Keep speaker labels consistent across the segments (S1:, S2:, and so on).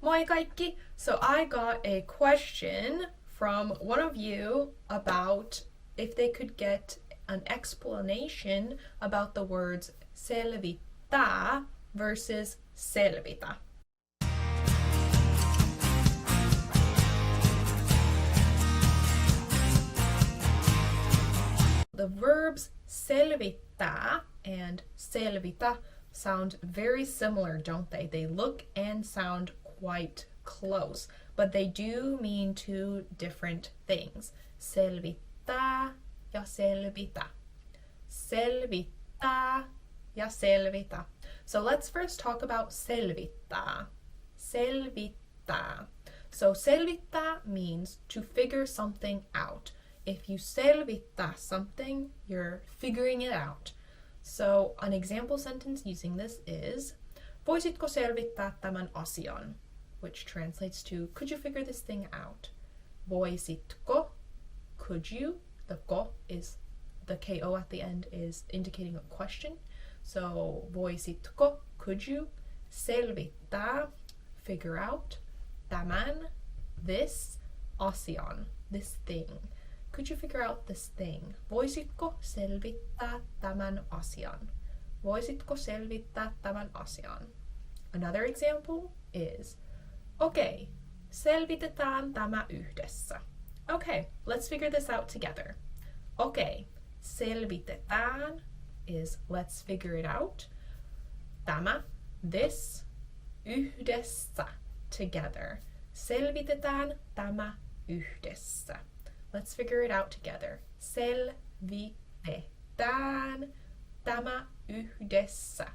S1: Moi kaikki! So I got a question from one of you about if they could get an explanation about the words selvittää versus selvitä. The verbs selvittää and selvitä sound very similar, don't they? They look and sound quite close, but they do mean two different things. Selvittää ja selvitä. Selvittää ja selvitä. So let's first talk about selvittää. Selvittää. So selvittää means to figure something out. If you selvittää something, you're figuring it out. So an example sentence using this is, voisitko selvittää tämän asian? Which translates to, could you figure this thing out? Voisitko, could you, the ko is, the ko at the end is indicating a question. So voisitko, could you, selvittää, figure out, tämän, this, asian, this thing. Could you figure out this thing? Voisitko selvittää tämän asian? Voisitko selvittää tämän asian? Another example is, okay, selvitetään tämä yhdessä. Okay, let's figure this out together. Okay, selvitetään is let's figure it out. Tämä, this, yhdessä, together. Selvitetään tämä yhdessä. Let's figure it out together. Selvitetään tämä yhdessä.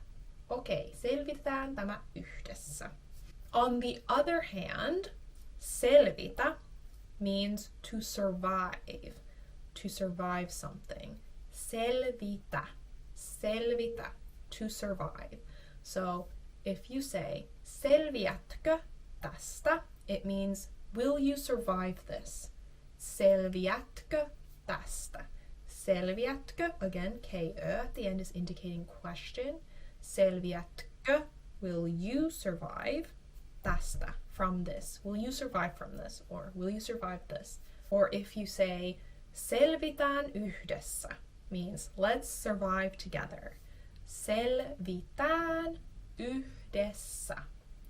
S1: Okay, selvitetään tämä yhdessä. On the other hand, selvitä means to survive. To survive something. Selvitä. Selvitä. To survive. So, if you say, selviätkö tästä, it means, will you survive this? Selviätkö tästä? Selviätkö, again, K-ö at the end is indicating question. Selviätkö, will you survive tästä, from this? Will you survive from this? Or will you survive this? Or if you say, selvitään yhdessä, means let's survive together. Selvitään yhdessä.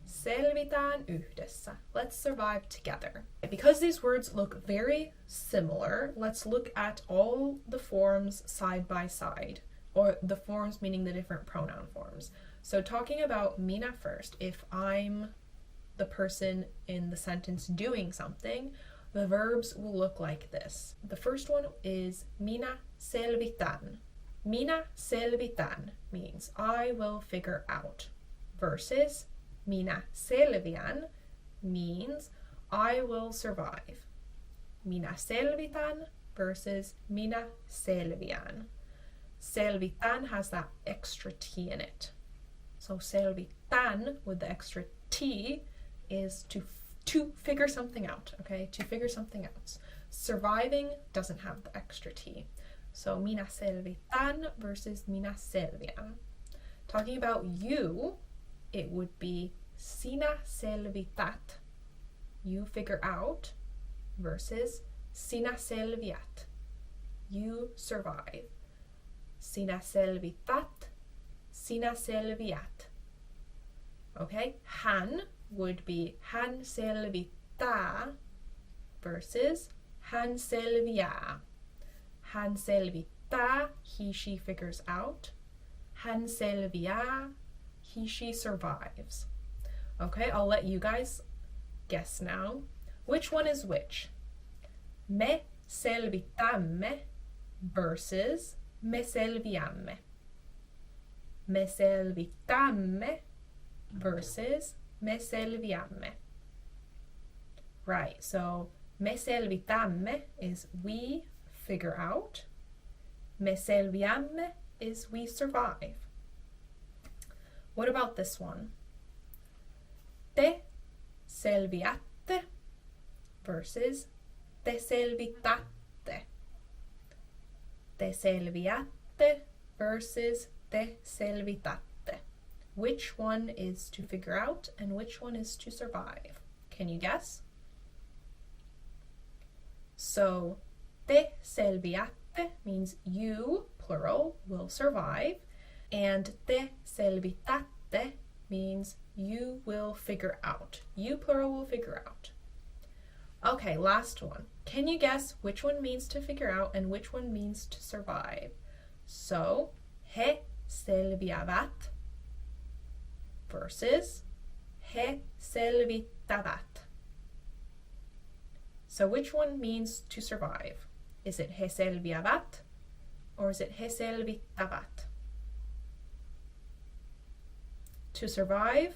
S1: Selvitään yhdessä. Let's survive together. Because these words look very similar, let's look at all the forms side by side, or the forms meaning the different pronoun forms. So talking about minä first, if I'm the person in the sentence doing something, the verbs will look like this. The first one is minä selvitän. Minä selvitän means I will figure out, versus minä selviän means I will survive. Minä selvitän versus minä selviän. Selvitän has that extra T in it. So selvitän with the extra T is to figure something out, okay? To figure something out. Surviving doesn't have the extra T. So minä selvitän versus minä selviän. Talking about you, it would be sinä selvität, you figure out, versus sinä selviät, you survive. Sinä selvität, sinä selviät. Okay, hän would be hän selvittää versus hän selviää. Hän selvittää, he, she figures out. Hän selviää, he, she survives. Okay, I'll let you guys guess now. Which one is which? Me selvitämme versus me selviämme. Me selvitämme versus me selviämme. Right, so me selvitämme is we figure out. Me selviämme is we survive. What about this one? Te selviätte versus te selvitätte. Te selviätte versus te selvitätte. which one is to figure out and which one is to survive? Can you guess? So, te selviätte means you, plural, will survive, and te selvitätte means you will figure out. You, plural, will figure out. Okay, last one. Can you guess which one means to figure out and which one means to survive? So, he selviävät versus he selvittävät. So which one means to survive? Is it he selviävät or is it he selvittävät? To survive,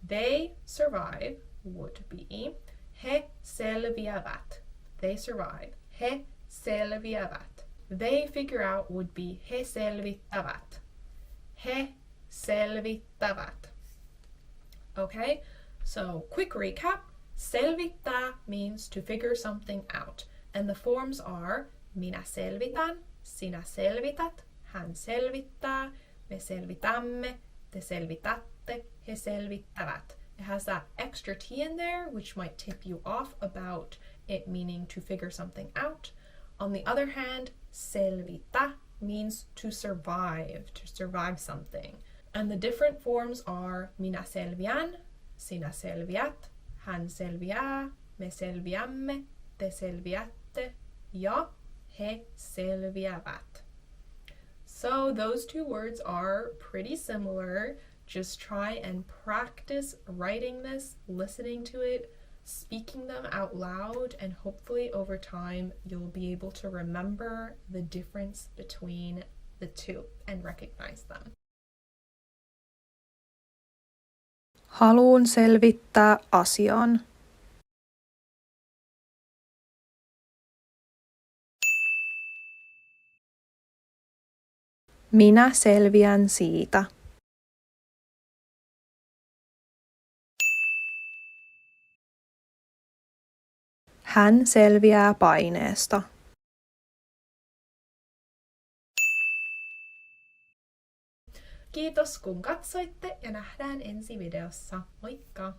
S1: they survive would be he selviävät. They survive. He selviävät. They figure out would be he selvittävät. He selvittävät. Okay, so quick recap. Selvittää means to figure something out. And the forms are minä selvitän, sinä selvität, hän selvittää, me selvitämme, te selvitätte, he selvittävät. It has that extra T in there, which might tip you off about it meaning to figure something out. On the other hand, selvitä means to survive something. And the different forms are minä selviän, sinä selviät, hän selviää, me selviämme, te selviätte, ja he selviävät. So those two words are pretty similar. Just try and practice writing this, listening to it, speaking them out loud, and hopefully over time you'll be able to remember the difference between the two and recognize them.
S2: Haluan selvittää asian. Minä selviän siitä. Hän selviää paineesta.
S1: Kiitos kun katsoitte ja nähdään ensi videossa. Moikka!